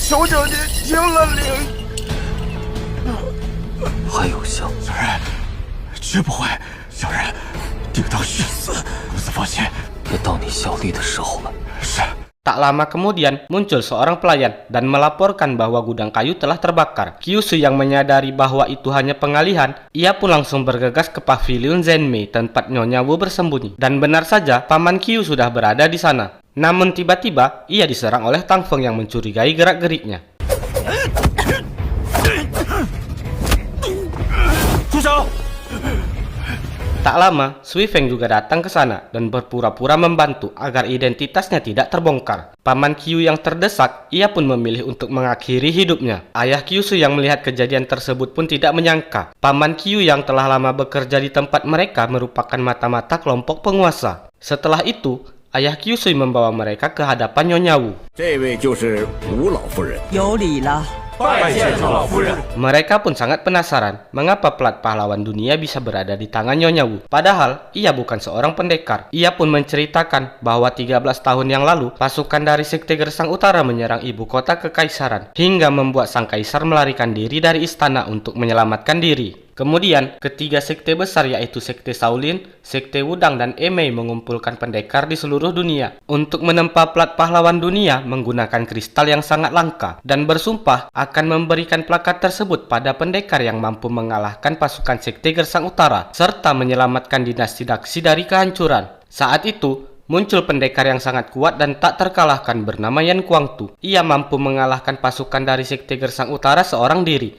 求求你听了令。还有效。小人，绝不会。小人，定当誓死，不自放心。也到你效力的时候了。是。Tak lama kemudian, muncul seorang pelayan dan melaporkan bahwa gudang kayu telah terbakar. Kyushu yang menyadari bahwa itu hanya pengalihan, ia pun langsung bergegas ke pavilion Zenmei, tempat Nyonya Wu bersembunyi. Dan benar saja, Paman Kyu sudah berada di sana. Namun tiba-tiba, ia diserang oleh Tang Feng yang mencurigai gerak-geriknya. Tak lama, Sui Feng juga datang ke sana dan berpura-pura membantu agar identitasnya tidak terbongkar. Paman Kyu yang terdesak, ia pun memilih untuk mengakhiri hidupnya. Ayah Kyushu yang melihat kejadian tersebut pun tidak menyangka Paman Kyu yang telah lama bekerja di tempat mereka merupakan mata-mata kelompok penguasa. Setelah itu, ayah Kyushu membawa mereka ke hadapan Nyonya Wu. Mereka pun sangat penasaran mengapa pelat pahlawan dunia bisa berada di tangan Nyonya Wu. Padahal ia bukan seorang pendekar. Ia pun menceritakan bahwa 13 tahun yang lalu pasukan dari Sekte Gersang Utara menyerang ibu kota kekaisaran hingga membuat sang kaisar melarikan diri dari istana untuk menyelamatkan diri. Kemudian, ketiga sekte besar yaitu Sekte Shaolin, Sekte Wudang, dan Emei mengumpulkan pendekar di seluruh dunia untuk menempa plat pahlawan dunia menggunakan kristal yang sangat langka dan bersumpah akan memberikan plakat tersebut pada pendekar yang mampu mengalahkan pasukan Sekte Gersang Utara serta menyelamatkan dinasti Daxi dari kehancuran. Saat itu, muncul pendekar yang sangat kuat dan tak terkalahkan bernama Yan Kuangtu. Ia mampu mengalahkan pasukan dari Sekte Gersang Utara seorang diri.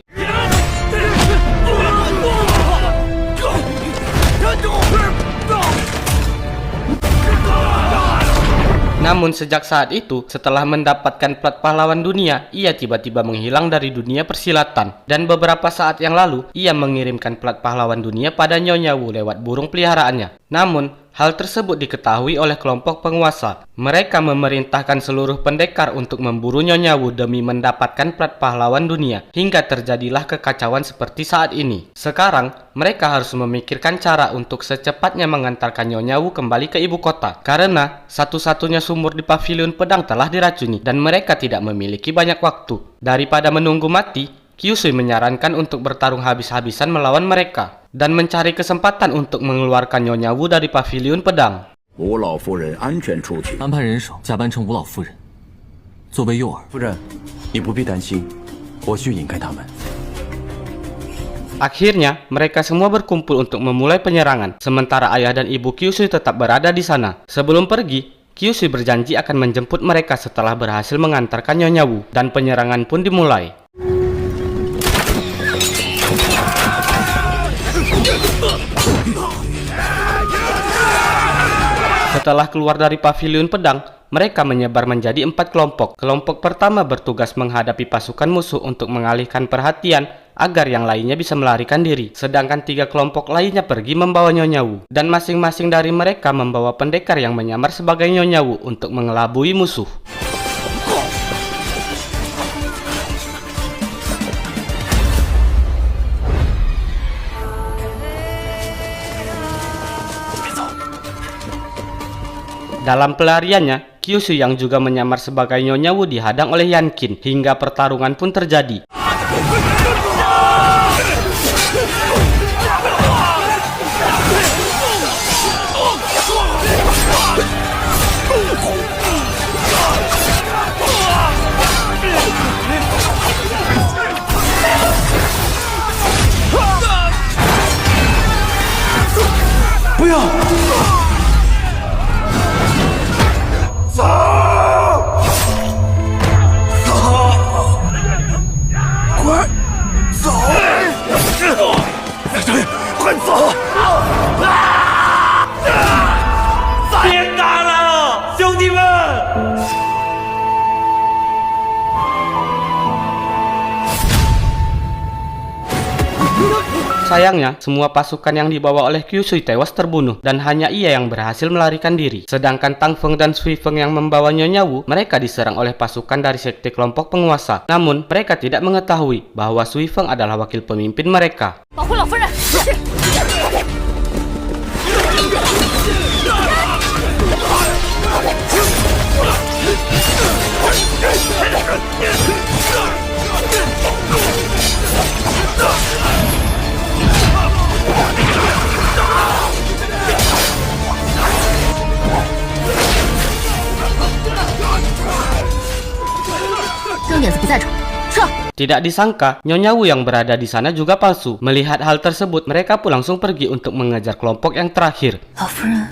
Namun sejak saat itu, setelah mendapatkan plat pahlawan dunia, ia tiba-tiba menghilang dari dunia persilatan. Dan beberapa saat yang lalu, ia mengirimkan plat pahlawan dunia pada Nyonya Wu lewat burung peliharaannya. Namun, hal tersebut diketahui oleh kelompok penguasa. Mereka memerintahkan seluruh pendekar untuk memburu Nyonya Wu demi mendapatkan plat pahlawan dunia, hingga terjadilah kekacauan seperti saat ini. Sekarang, mereka harus memikirkan cara untuk secepatnya mengantarkan Nyonya Wu kembali ke ibu kota. Karena satu-satunya sumur di pavilion pedang telah diracuni dan mereka tidak memiliki banyak waktu. Daripada menunggu mati, Kyushu menyarankan untuk bertarung habis-habisan melawan mereka dan mencari kesempatan untuk mengeluarkan Nyonya Wu dari pavilion pedang. 吴老夫人安全出去。安排人手假扮成吴老夫人，作为诱饵。夫人，你不必担心，我去引开他们。 Akhirnya, mereka semua berkumpul untuk memulai penyerangan, sementara ayah dan ibu Kyushu tetap berada di sana. Sebelum pergi, Kyushu berjanji akan menjemput mereka setelah berhasil mengantarkan Nyonya Wu, dan penyerangan pun dimulai. Setelah keluar dari pavilion pedang, mereka menyebar menjadi 4 kelompok. Kelompok pertama bertugas menghadapi pasukan musuh untuk mengalihkan perhatian agar yang lainnya bisa melarikan diri. Sedangkan 3 kelompok lainnya pergi membawa Nyonya Wu. Dan masing-masing dari mereka membawa pendekar yang menyamar sebagai Nyonya Wu untuk mengelabui musuh. Dalam pelariannya, Kyushu yang juga menyamar sebagai Nyonya Wu dihadang oleh Yankin hingga pertarungan pun terjadi. Sayangnya, semua pasukan yang dibawa oleh Kyushu tewas terbunuh dan hanya ia yang berhasil melarikan diri. Sedangkan Tang Feng dan Sui Feng yang membawa Nyonya Wu, mereka diserang oleh pasukan dari sekte kelompok penguasa. Namun, mereka tidak mengetahui bahwa Sui Feng adalah wakil pemimpin mereka. 点子不在这儿，撤！ Tidak disangka, Nyonya Wu yang berada di sana juga palsu. Melihat hal tersebut, mereka pun langsung pergi untuk mengejar kelompok yang terakhir. 老夫人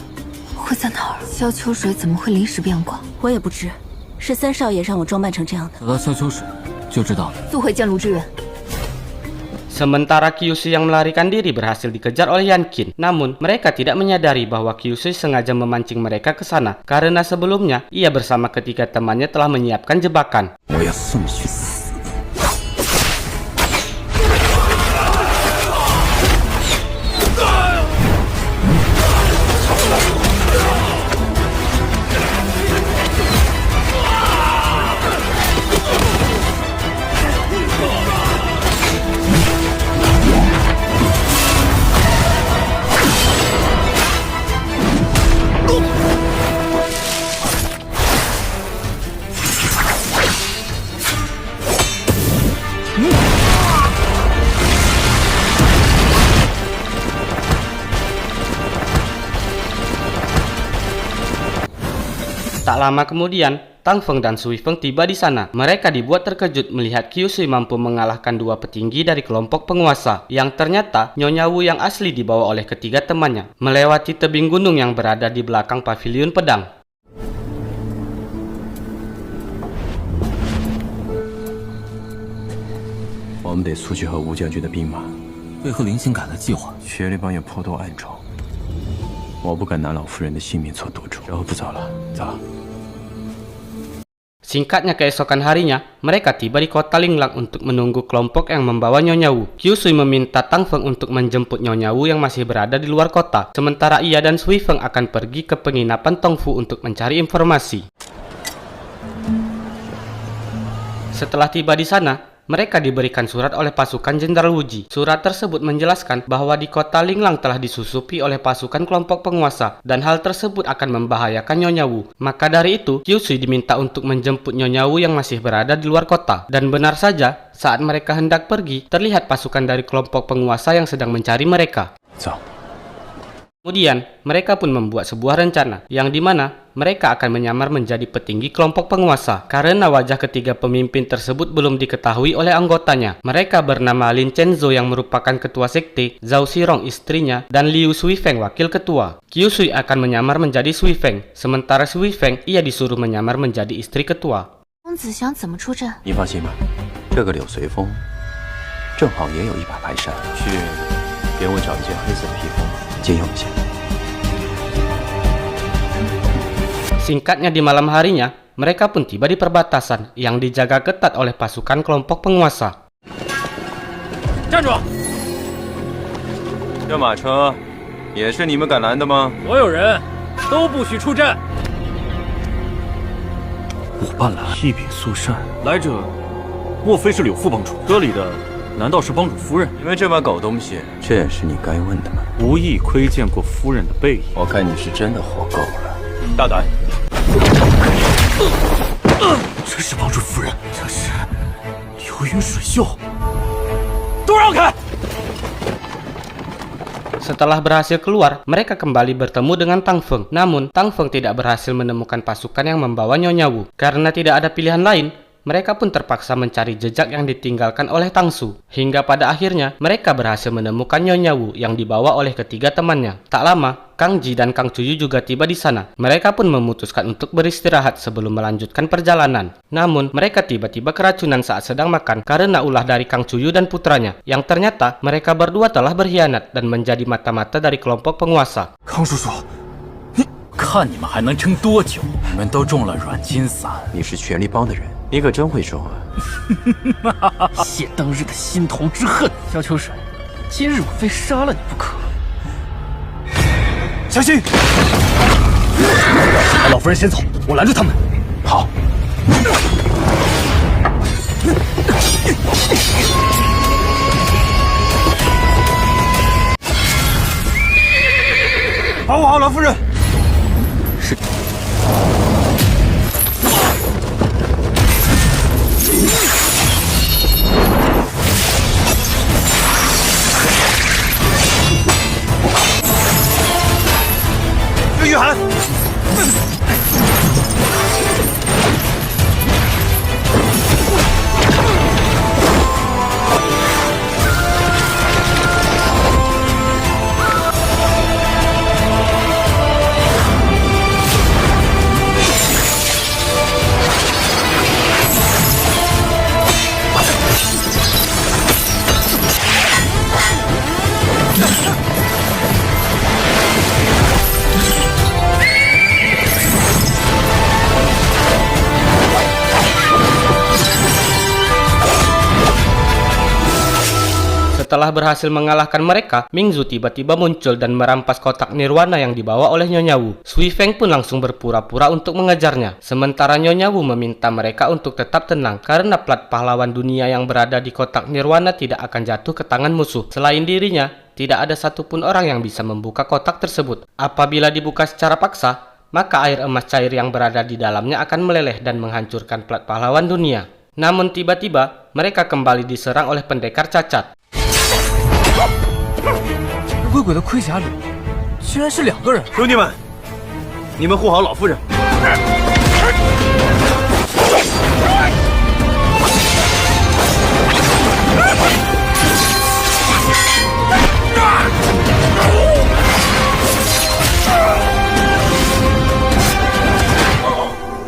会在哪儿？萧秋水怎么会临时变卦？我也不知，是三少爷让我装扮成这样的。找到萧秋水，就知道了。速回剑路支援。 Sementara Kyusui yang melarikan diri berhasil dikejar oleh Yankin. Namun, mereka tidak menyadari bahwa Kyusui sengaja memancing mereka ke sana. Karena sebelumnya, ia bersama ketiga temannya telah menyiapkan jebakan. 我要送你去死！ Tak lama kemudian, Tang Feng dan Sui Feng tiba di sana. Mereka dibuat terkejut melihat Kyusui mampu mengalahkan dua petinggi dari kelompok penguasa, yang ternyata Nyonya Wu yang asli dibawa oleh ketiga temannya, melewati tebing gunung yang berada di belakang paviliun pedang. 我们得速去和吴将军的兵马。为何零星改了计划？雪里帮有颇多暗筹，我不敢拿老夫人的性命做赌注。时候不早了，走。 Singkatnya keesokan harinya, mereka tiba di kota Linglang untuk menunggu kelompok yang membawa Nyonya Wu. Kyusui meminta Tang Feng untuk menjemput Nyonya Wu yang masih berada di luar kota. Sementara ia dan Sui Feng akan pergi ke penginapan Tongfu untuk mencari informasi. Setelah tiba di sana, mereka diberikan surat oleh pasukan Jenderal Wuji. Surat tersebut menjelaskan bahwa di kota Linglang telah disusupi oleh pasukan kelompok penguasa dan hal tersebut akan membahayakan Nyonya Wu. Maka dari itu, Kyusui diminta untuk menjemput Nyonya Wu yang masih berada di luar kota. Dan benar saja, saat mereka hendak pergi, terlihat pasukan dari kelompok penguasa yang sedang mencari mereka. Kemudian, mereka pun membuat sebuah rencana, yang dimana mereka akan menyamar menjadi petinggi kelompok penguasa. Karena wajah ketiga pemimpin tersebut belum diketahui oleh anggotanya. Mereka bernama Lin Chenzo yang merupakan ketua sekte, Zhao Xirong istrinya, dan Liu Suifeng wakil ketua. Kyusui akan menyamar menjadi Suifeng, sementara Suifeng ia disuruh menyamar menjadi istri ketua. 公子想怎么出阵？你放心吧，这个柳随风正好也有一把排扇，去给我找一件黑色的披风，借用一下。 Singkatnya di malam harinya, mereka pun tiba di perbatasan yang dijaga ketat oleh pasukan kelompok penguasa. 站住！这马车也是你们赶来的吗？所有人都不许出阵。我伴来一柄素扇，来者莫非是柳副帮主？车里的难道是帮主夫人？你们这帮狗东西，这也是你该问的吗？无意窥见过夫人的背影。我看你是真的活够了，大胆！ 这是帮主夫人，这是流云水袖，都让开！ Setelah berhasil keluar, mereka kembali bertemu dengan Tang Feng. Namun, Tang Feng tidak berhasil menemukan pasukan yang membawa Nyonya Wu. Karena tidak ada pilihan lain, mereka pun terpaksa mencari jejak yang ditinggalkan oleh Tang Su. Hingga pada akhirnya, mereka berhasil menemukan Nyonya Wu yang dibawa oleh ketiga temannya. Tak lama, Kang Ji dan Kang Cuyu juga tiba di sana. Mereka pun memutuskan untuk beristirahat sebelum melanjutkan perjalanan. Namun, mereka tiba-tiba keracunan saat sedang makan karena ulah dari Kang Cuyu dan putranya. Yang ternyata, mereka berdua telah berkhianat dan menjadi mata-mata dari kelompok penguasa. 康叔叔，看你们还能撑多久！你们都中了软金伞，你是权力帮的人，你可真会说话。泄当日的心头之恨。萧秋水，今日我非杀了你不可！ 小心！让老夫人先走，我拦住他们。好。保护好老夫人。是。御寒， Setelah berhasil mengalahkan mereka, Mingzu tiba-tiba muncul dan merampas kotak nirwana yang dibawa oleh Nyonya Wu. Sui Feng pun langsung berpura-pura untuk mengejarnya. Sementara Nyonya Wu meminta mereka untuk tetap tenang karena plat pahlawan dunia yang berada di kotak nirwana tidak akan jatuh ke tangan musuh. Selain dirinya, tidak ada satupun orang yang bisa membuka kotak tersebut. Apabila dibuka secara paksa, maka air emas cair yang berada di dalamnya akan meleleh dan menghancurkan plat pahlawan dunia. Namun tiba-tiba, mereka kembali diserang oleh pendekar cacat. 鬼鬼的盔甲里居然是2个人。兄弟们，你们护好老夫人。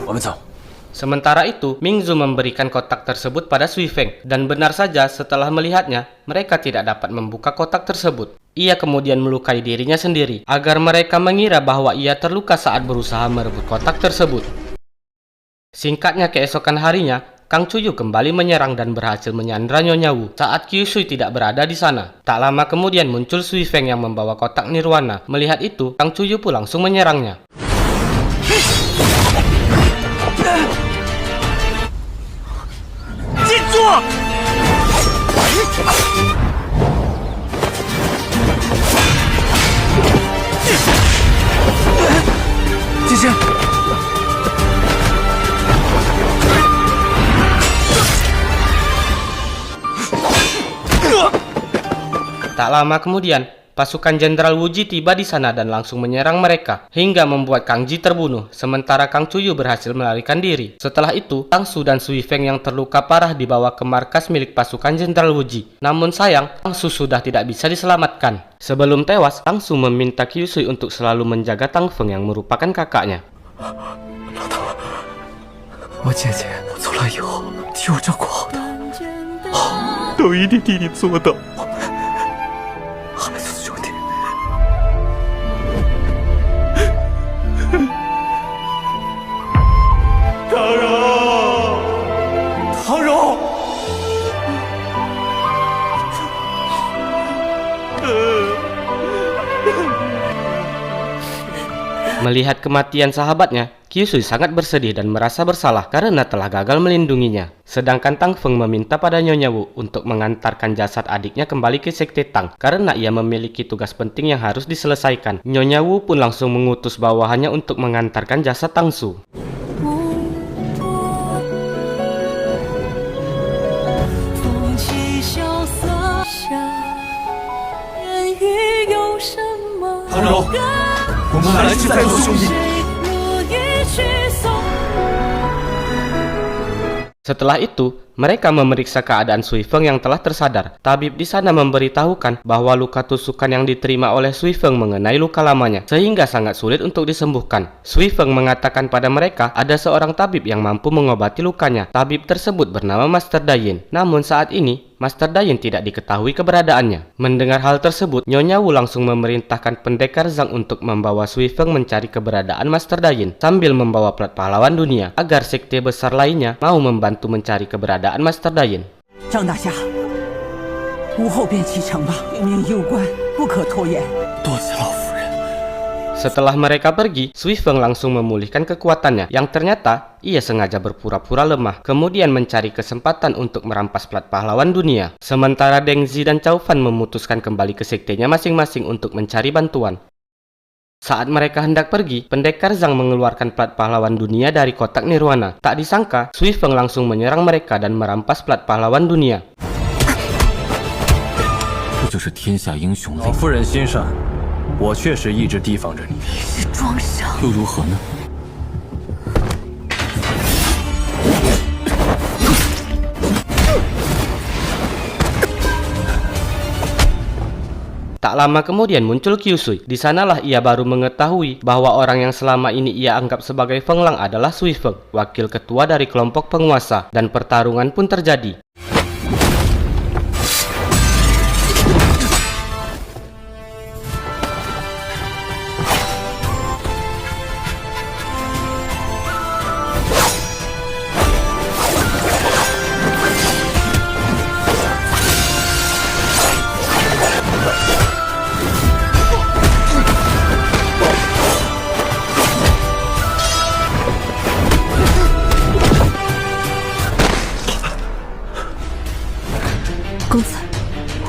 我们走。 Sementara itu, Mingzu memberikan kotak tersebut pada Sui Feng. Dan benar saja setelah melihatnya, mereka tidak dapat membuka kotak tersebut. Ia kemudian melukai dirinya sendiri, agar mereka mengira bahwa ia terluka saat berusaha merebut kotak tersebut. Singkatnya keesokan harinya, Kang Cuyu kembali menyerang dan berhasil menyandra Nyonya Wu saat Kyusui tidak berada di sana. Tak lama kemudian muncul Sui Feng yang membawa kotak nirwana. Melihat itu, Kang Cuyu pun langsung menyerangnya. 进住！ 继续。 Tak lama kemudian, pasukan Jenderal Wuji tiba di sana dan langsung menyerang mereka, hingga membuat Kang Ji terbunuh, sementara Kang Cuyu berhasil melarikan diri. Setelah itu, Kang Su dan Sui Feng yang terluka parah dibawa ke markas milik pasukan Jenderal Wuji. Namun sayang, Kang Su sudah tidak bisa diselamatkan. Sebelum tewas, Kang Su meminta Kyusui untuk selalu menjaga Tang Feng yang merupakan kakaknya. 我姐姐走了以后替我照顾好的，都一定替你做到。 孩子兄弟。唐柔，唐柔， Melihat kematian sahabatnya, Kyusui sangat bersedih dan merasa bersalah karena telah gagal melindunginya. Sedangkan Tang Feng meminta pada Nyonya Wu untuk mengantarkan jasad adiknya kembali ke Sekte Tang karena ia memiliki tugas penting yang harus diselesaikan. Nyonya Wu pun langsung mengutus bawahannya untuk mengantarkan jasad Tang Su. Tang柔，我们来世再做兄弟。 Setelah itu, mereka memeriksa keadaan Sui Feng yang telah tersadar. Tabib di sana memberitahukan bahwa luka tusukan yang diterima oleh Sui Feng mengenai luka lamanya, sehingga sangat sulit untuk disembuhkan. Sui Feng mengatakan pada mereka ada seorang tabib yang mampu mengobati lukanya. Tabib tersebut bernama Master Dayin. Namun saat ini, Master Dayin tidak diketahui keberadaannya. Mendengar hal tersebut, Nyonya Wu langsung memerintahkan pendekar Zhang untuk membawa Sui Feng mencari keberadaan Master Dayin sambil membawa plat pahlawan dunia agar sekte besar lainnya mau membantu mencari keberadaan Master Dayin. 张大侠，午后便启程吧，命攸关，不可拖延。多谢老夫人。 Setelah mereka pergi, Sui Feng langsung memulihkan kekuatannya, yang ternyata ia sengaja berpura-pura lemah, kemudian mencari kesempatan untuk merampas plat pahlawan dunia. Sementara Deng Zi dan Cao Fan memutuskan kembali ke sektenya masing-masing untuk mencari bantuan. Saat mereka hendak pergi, pendekar Zhang mengeluarkan plat pahlawan dunia dari kotak nirwana. Tak disangka, Sui Feng langsung menyerang mereka dan merampas plat pahlawan dunia. 这就是天下英雄老夫人心善，我确实一直提防着你，是装傻。又如何呢？ Tak lama kemudian muncul Kyusui. Di sanalah ia baru mengetahui bahwa orang yang selama ini ia anggap sebagai Feng Lang adalah Sui Feng, wakil ketua dari kelompok penguasa, dan pertarungan pun terjadi.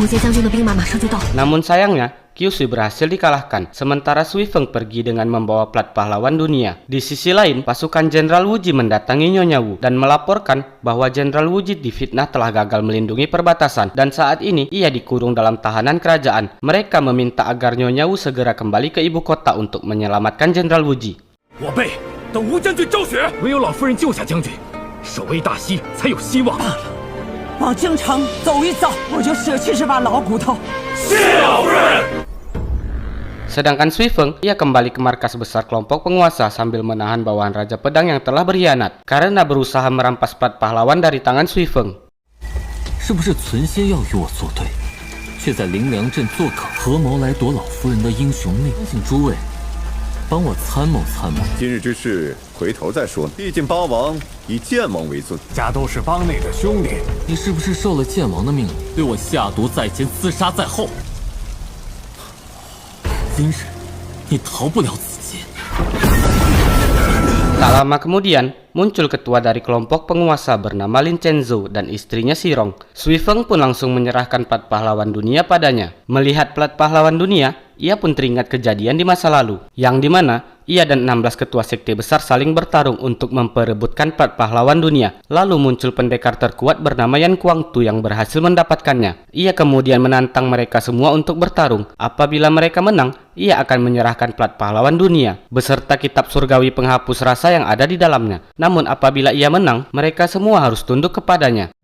吴杰将军的兵马马上就到。 Namun sayangnya, Kyusui berhasil dikalahkan, sementara Sui Feng pergi dengan membawa plat pahlawan dunia. Di sisi lain, pasukan Jenderal Wuji mendatangi Nyonya Wu dan melaporkan bahwa Jenderal Wuji difitnah telah gagal melindungi perbatasan dan saat ini ia dikurung dalam tahanan kerajaan. Mereka meminta agar Nyonya Wu segera kembali ke ibu kota untuk menyelamatkan Jenderal Wuji. 我辈等吴将军昭雪，唯有老夫人救下将军，守卫大西才有希望。往京城走一遭，我就舍弃这把老骨头。 谢老夫人。 Sedangkan Sui Feng, ia kembali ke markas besar kelompok penguasa sambil menahan bawahan Raja Pedang yang telah berkhianat karena berusaha merampas plat pahlawan dari tangan Sui Feng. 是不是存心要与我作对，却在灵良镇做客，合谋来夺老夫人的英雄命？相信诸位帮我参谋参谋。今日之事回头再说，毕竟八王以剑王为尊，家都是帮内的兄弟。你是不是受了剑王的命令，对我下毒在前，自杀在后？今日你逃不了此劫。 Tak lama kemudian, muncul ketua dari kelompok penguasa bernama Lin Chenzhou dan istrinya Xirong. Sui Feng pun langsung menyerahkan plat pahlawan dunia padanya. Melihat plat pahlawan dunia, ia pun teringat kejadian di masa lalu, yang dimana ia dan 16 ketua sekte besar saling bertarung untuk memperebutkan plat pahlawan dunia. Lalu muncul pendekar terkuat bernama Yan Kuangtu yang berhasil mendapatkannya. Ia kemudian menantang mereka semua untuk bertarung. Apabila mereka menang, ia akan menyerahkan plat pahlawan dunia beserta kitab surgawi penghapus rasa yang ada di dalamnya. Namun apabila ia menang, mereka semua harus tunduk kepadanya.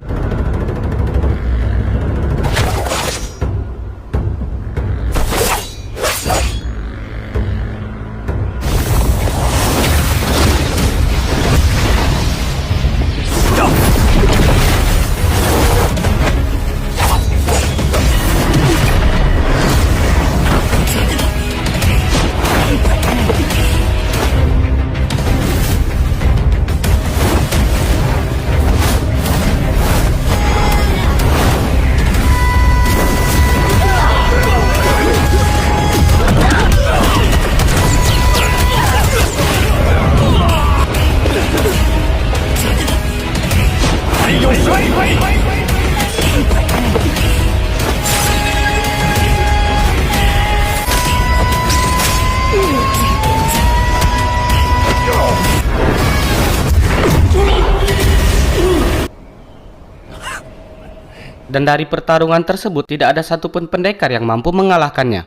Dan dari pertarungan tersebut tidak ada satupun pendekar yang mampu mengalahkannya.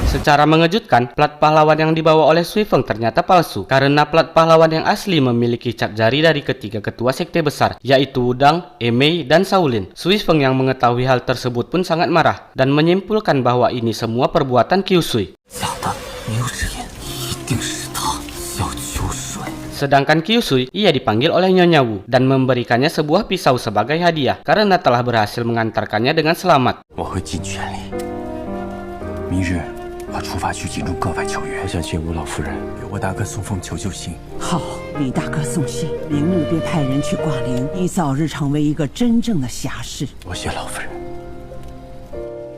Secara mengejutkan, plat pahlawan yang dibawa oleh Sui Feng ternyata palsu, karena plat pahlawan yang asli memiliki cap jari dari ketiga ketua sekte besar, yaitu Wudang, Emei, dan Shaolin. Sui Feng yang mengetahui hal tersebut pun sangat marah, dan menyimpulkan bahwa ini semua perbuatan Kyusui. Sedangkan Kyusui, ia dipanggil oleh Nyonya Wu dan memberikannya sebuah pisau sebagai hadiah karena telah berhasil mengantarkannya dengan selamat. 我想请吴老夫人给我大哥送封求救信。好，李大哥送信，明日便派人去挂铃，你早日成为一个真正的侠士。我谢老夫人。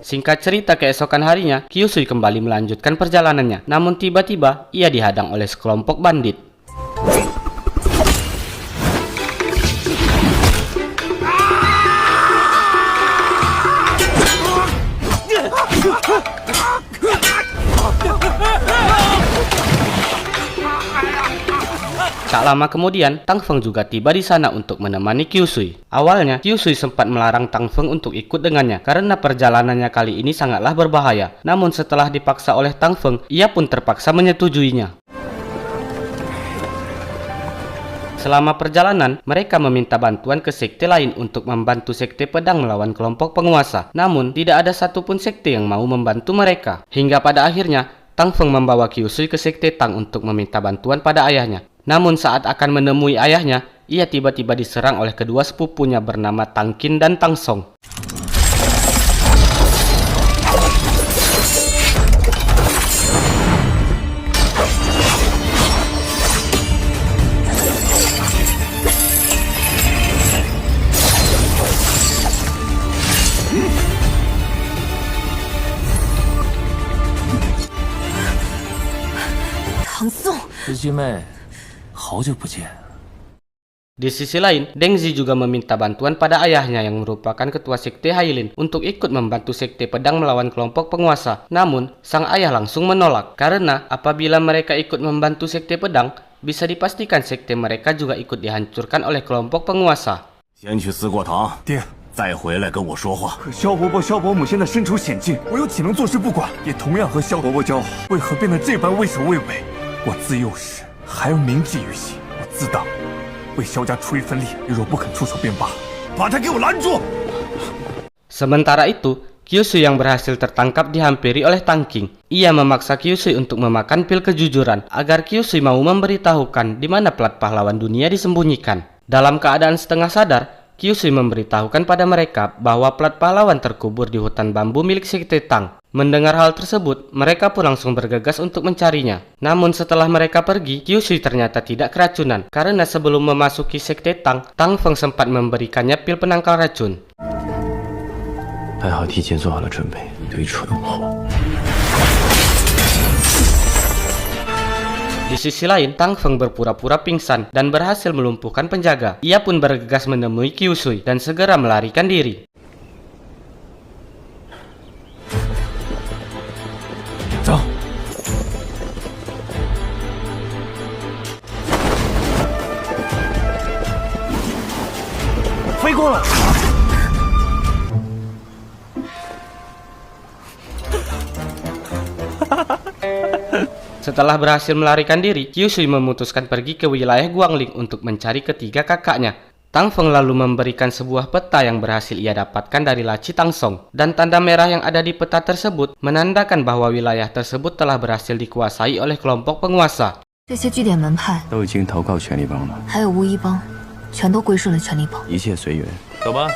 Singkat cerita, keesokan harinya, Kyusui kembali melanjutkan perjalanannya. Namun tiba-tiba, ia dihadang oleh sekelompok bandit. Tak lama kemudian, Tang Feng juga tiba di sana untuk menemani Kyusui. Awalnya, Kyusui sempat melarang Tang Feng untuk ikut dengannya karena perjalanannya kali ini sangatlah berbahaya. Namun setelah dipaksa oleh Tang Feng, ia pun terpaksa menyetujuinya. Selama perjalanan, mereka meminta bantuan ke sekte lain untuk membantu sekte pedang melawan kelompok penguasa. Namun, tidak ada satupun sekte yang mau membantu mereka. Hingga pada akhirnya, Tang Feng membawa Kyusui ke sekte Tang untuk meminta bantuan pada ayahnya. Namun saat akan menemui ayahnya, ia tiba-tiba diserang oleh kedua sepupunya bernama Tang Qin dan Tang Song. Tang Song， 师弟妹，好久不见。Di sisi lain, Deng Zi juga meminta bantuan pada ayahnya yang merupakan ketua sekte Hailin untuk ikut membantu sekte pedang melawan kelompok penguasa. Namun, sang ayah langsung menolak karena apabila mereka ikut membantu sekte pedang, bisa dipastikan sekte mereka juga ikut dihancurkan oleh kelompok penguasa. 先去思过堂，爹，再回来跟我说话。可萧伯伯、萧伯母现在身处险境，我又岂能坐视不管？也同样和萧伯伯交好，为何变得这般畏首畏尾？我自幼时还要铭记于心，我自当为萧家出一份力，若不肯出手便罢，把他给我拦住！ Sementara itu, Kyusui yang berhasil tertangkap dihampiri oleh Tangking. Ia memaksa Kyusui untuk memakan pil kejujuran agar Kyusui mau memberitahukan di mana plat pahlawan dunia disembunyikan. Dalam keadaan setengah sadar, Kyusui memberitahukan pada mereka bahwa plat pahlawan terkubur di hutan bambu milik sekte Tang. Mendengar hal tersebut, mereka pun langsung bergegas untuk mencarinya. Namun setelah mereka pergi, Kyusui ternyata tidak keracunan karena sebelum memasuki sekte Tang, Tang Feng sempat memberikannya pil penangkal racun. 还好提前做好了准备，一堆蠢货。 Di sisi lain, Tang Feng berpura-pura pingsan dan berhasil melumpuhkan penjaga. Ia pun bergegas menemui Kyusui dan segera melarikan diri. 走，飞过了。 Setelah berhasil melarikan diri, Kyusui memutuskan pergi ke wilayah Guangling untuk mencari ketiga kakaknya. Tang Feng lalu memberikan sebuah peta yang berhasil ia dapatkan dari laci Tang Song. Dan tanda merah yang ada di peta tersebut menandakan bahwa wilayah tersebut telah berhasil dikuasai oleh kelompok penguasa. 这些据点门派都已经投靠权力帮了，还有巫医帮，全都归顺了权力帮。一切随缘。走吧。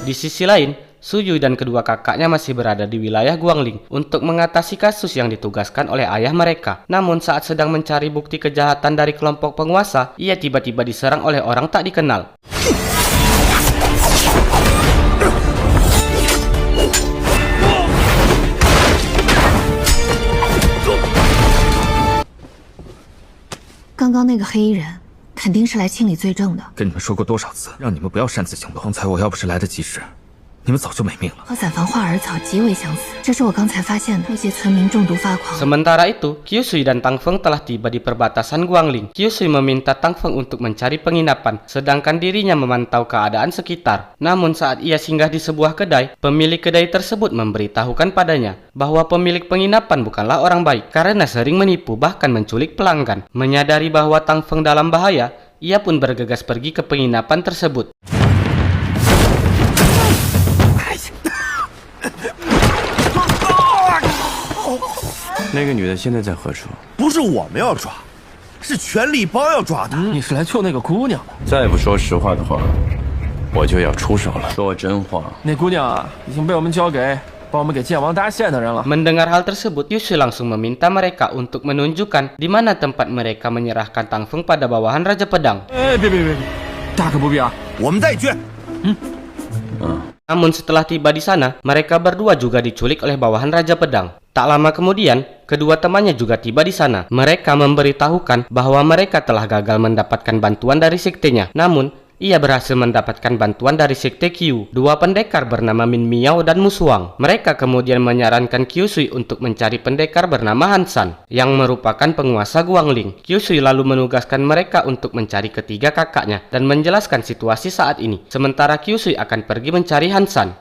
Di sisi lain, Suyu dan kedua kakaknya masih berada di wilayah Guangling untuk mengatasi kasus yang ditugaskan oleh ayah mereka. Namun saat sedang mencari bukti kejahatan dari kelompok penguasa, ia tiba-tiba diserang oleh orang tak dikenal.刚刚那个黑衣人肯定是来清理罪证的。跟你们说过多少次，让你们不要擅自行动。刚才我要不是来得及时，你们早就没命了。和散房化耳草极为相似，这是我刚才发现的。那些村民中毒发狂。 Sementara itu, Kyusui dan Tang Feng telah tiba di perbatasan Guangling. Kyusui meminta Tang Feng untuk mencari penginapan, sedangkan dirinya memantau keadaan sekitar. Namun saat ia singgah di sebuah kedai, pemilik kedai tersebut memberitahukan padanya bahwa pemilik penginapan bukanlah orang baik karena sering menipu bahkan menculik pelanggan. Menyadari bahwa Tang Feng dalam bahaya, ia pun bergegas pergi ke penginapan tersebut. 那个女的现在在何处？不是我们要抓，是权力帮要抓的。你是来救那个姑娘的？再不说实话的话，我就要出手了。说真话。那姑娘啊，已经被我们交给帮我们给剑王搭线的人了。 Mendengar hal tersebut, Kyusui langsung meminta mereka untuk menunjukkan di mana tempat mereka menyerahkan Tang Feng pada bawahan Raja Pedang. 别，大可不必啊，我们再去。Namun setelah tiba di sana, mereka berdua juga diculik oleh bawahan Raja Pedang. Tak lama kemudian, kedua temannya juga tiba di sana. Mereka memberitahukan bahwa mereka telah gagal mendapatkan bantuan dari sektenya. Namun, ia berhasil mendapatkan bantuan dari sekte Qiu, dua pendekar bernama Min Miao dan Musuang. Mereka kemudian menyarankan Kyusui untuk mencari pendekar bernama Han San, yang merupakan penguasa Guangling. Kyusui lalu menugaskan mereka untuk mencari ketiga kakaknya dan menjelaskan situasi saat ini. Sementara Kyusui akan pergi mencari Han San.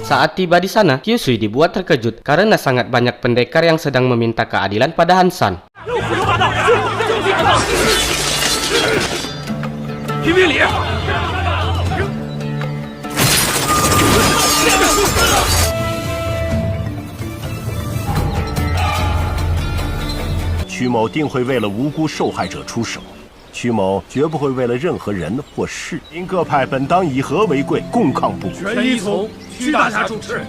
Saat tiba di sana, Kyusui dibuat terkejut karena sangat banyak pendekar yang sedang meminta keadilan pada Han San. 评评理！曲某定会为了无辜受害者出手，曲某绝不会为了任何人或事。您各派本当以和为贵，共抗不公。全依从。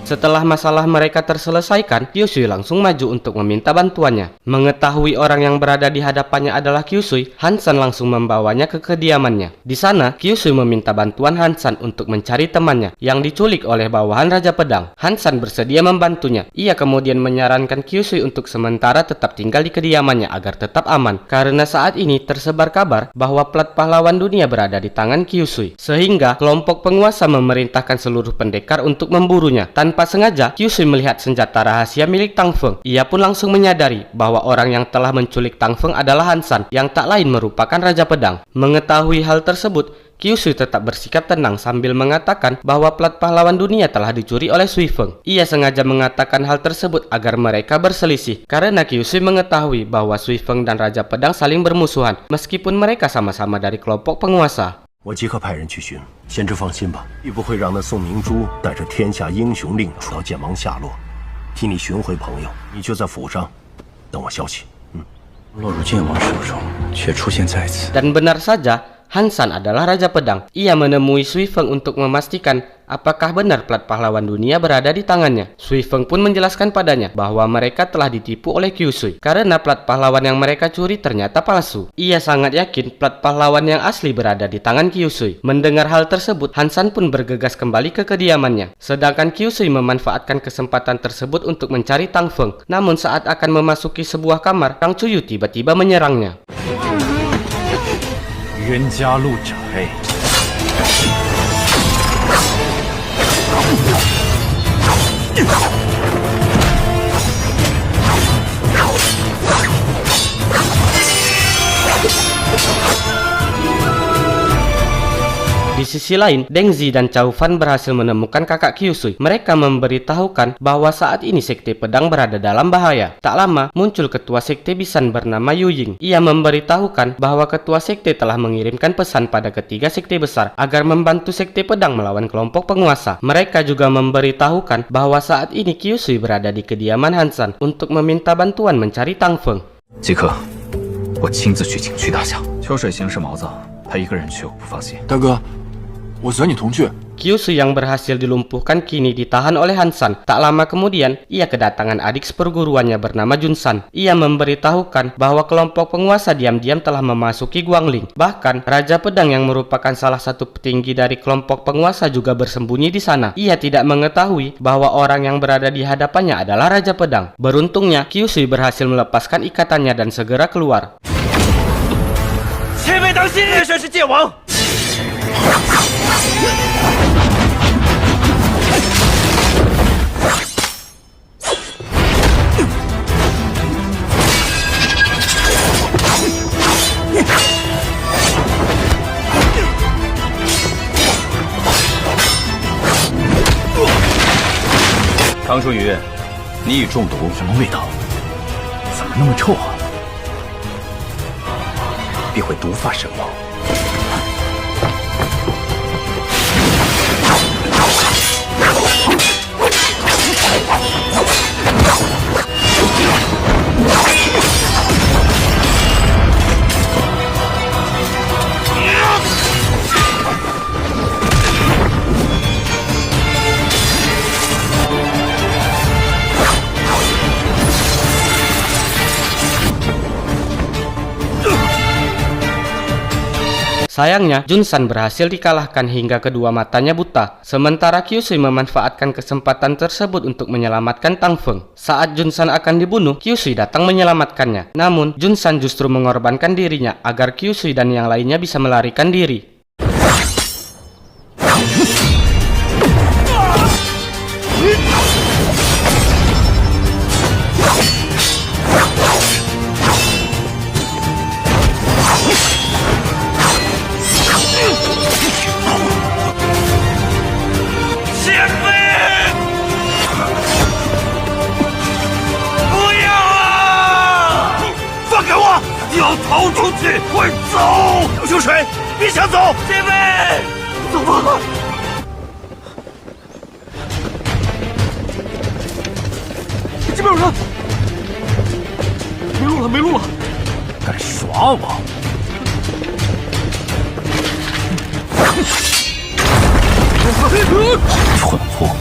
Setelah masalah mereka terselesaikan, Kyusui langsung maju untuk meminta bantuannya. Mengetahui orang yang berada di hadapannya adalah Kyusui, Hansan langsung membawanya ke kediamannya. Di sana, Kyusui meminta bantuan Hansan untuk mencari temannya yang diculik oleh bawahan Raja Pedang. Hansan bersedia membantunya. Ia kemudian menyarankan Kyusui untuk sementara tetap tinggal di kediamannya agar tetap aman, karena saat ini tersebar kabar bahwa plat pahlawan dunia berada di tangan Kyusui. Sehingga kelompok penguasa memerintahkan seluruh pendekar untuk memburunya. Tanpa sengaja, Kyusui melihat senjata rahasia milik Tang Feng. Ia pun langsung menyadari bahwa orang yang telah menculik Tang Feng adalah Hansan, yang tak lain merupakan Raja Pedang. Mengetahui hal tersebut, Kyusui tetap bersikap tenang sambil mengatakan bahwa plat pahlawan dunia telah dicuri oleh Sui Feng. Ia sengaja mengatakan hal tersebut agar mereka berselisih, karena Kyusui mengetahui bahwa Sui Feng dan Raja Pedang saling bermusuhan, meskipun mereka sama-sama dari kelompok penguasa. 我即刻派人去寻，先知放心吧，必不会让那宋明珠带着天下英雄令出到剑王下落。替你寻回朋友，你就在府上等我消息。落入剑王手中，却出现在此。 Dan benar saja, Hansan adalah Raja Pedang. Ia menemui Sui Feng untuk memastikan apakah benar plat pahlawan dunia berada di tangannya. Sui Feng pun menjelaskan padanya bahwa mereka telah ditipu oleh Kyusui karena plat pahlawan yang mereka curi ternyata palsu. Ia sangat yakin plat pahlawan yang asli berada di tangan Kyusui. Mendengar hal tersebut, Hansan pun bergegas kembali ke kediamannya. Sedangkan Kyusui memanfaatkan kesempatan tersebut untuk mencari Tang Feng. Namun saat akan memasuki sebuah kamar, Kang Cuyu tiba-tiba menyerangnya. 冤家路窄。 Di sisi lain, Deng Zi dan Cao Fan berhasil menemukan kakak Kyusui. Mereka memberitahukan bahwa saat ini Sekte Pedang berada dalam bahaya. Tak lama, muncul ketua Sekte Bisan bernama Yu Ying. Ia memberitahukan bahwa ketua Sekte telah mengirimkan pesan pada ketiga Sekte besar agar membantu Sekte Pedang melawan kelompok penguasa. Mereka juga memberitahukan bahwa saat ini Kyusui berada di kediaman Hansan untuk meminta bantuan mencari Tang Feng. 即刻，我亲自去景区大侠。秋水行是毛子，他一个人去我不放心。大哥，我随你同去。 Kyusui yang berhasil dilumpuhkan kini ditahan oleh Hansan. Tak lama kemudian, ia kedatangan adik seperguruannya bernama Junsan. Ia memberitahukan bahwa kelompok penguasa diam-diam telah memasuki Guangling. Bahkan, Raja Pedang yang merupakan salah satu petinggi dari kelompok penguasa juga bersembunyi di sana. Ia tidak mengetahui bahwa orang yang berada di hadapannya adalah Raja Pedang. Beruntungnya, Kyusui berhasil melepaskan ikatannya dan segera keluar. 前辈当心，叶神是剑王。 唐书瑜，你已中毒，什么味道？怎么那么臭啊？必会毒发身亡。 Sayangnya, Junsan berhasil dikalahkan hingga kedua matanya buta. Sementara Kyusui memanfaatkan kesempatan tersebut untuk menyelamatkan Tang Feng. Saat Junsan akan dibunuh, Kyusui datang menyelamatkannya. Namun, Junsan justru mengorbankan dirinya agar Kyusui dan yang lainnya bisa melarikan diri.要逃出去，快走！刘秋水，别想走！前辈，走吧。这边有人，没路了，没路了！敢耍我！蠢货！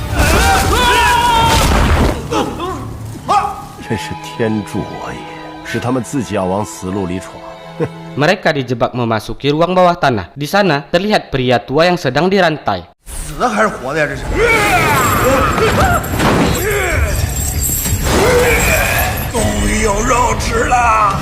真是天助我也，是他们自己要往死路里闯。Mereka dijebak memasuki ruang bawah tanah. Di sana terlihat pria tua yang sedang dirantai. 死的还是活的呀？这是。终于有肉吃了！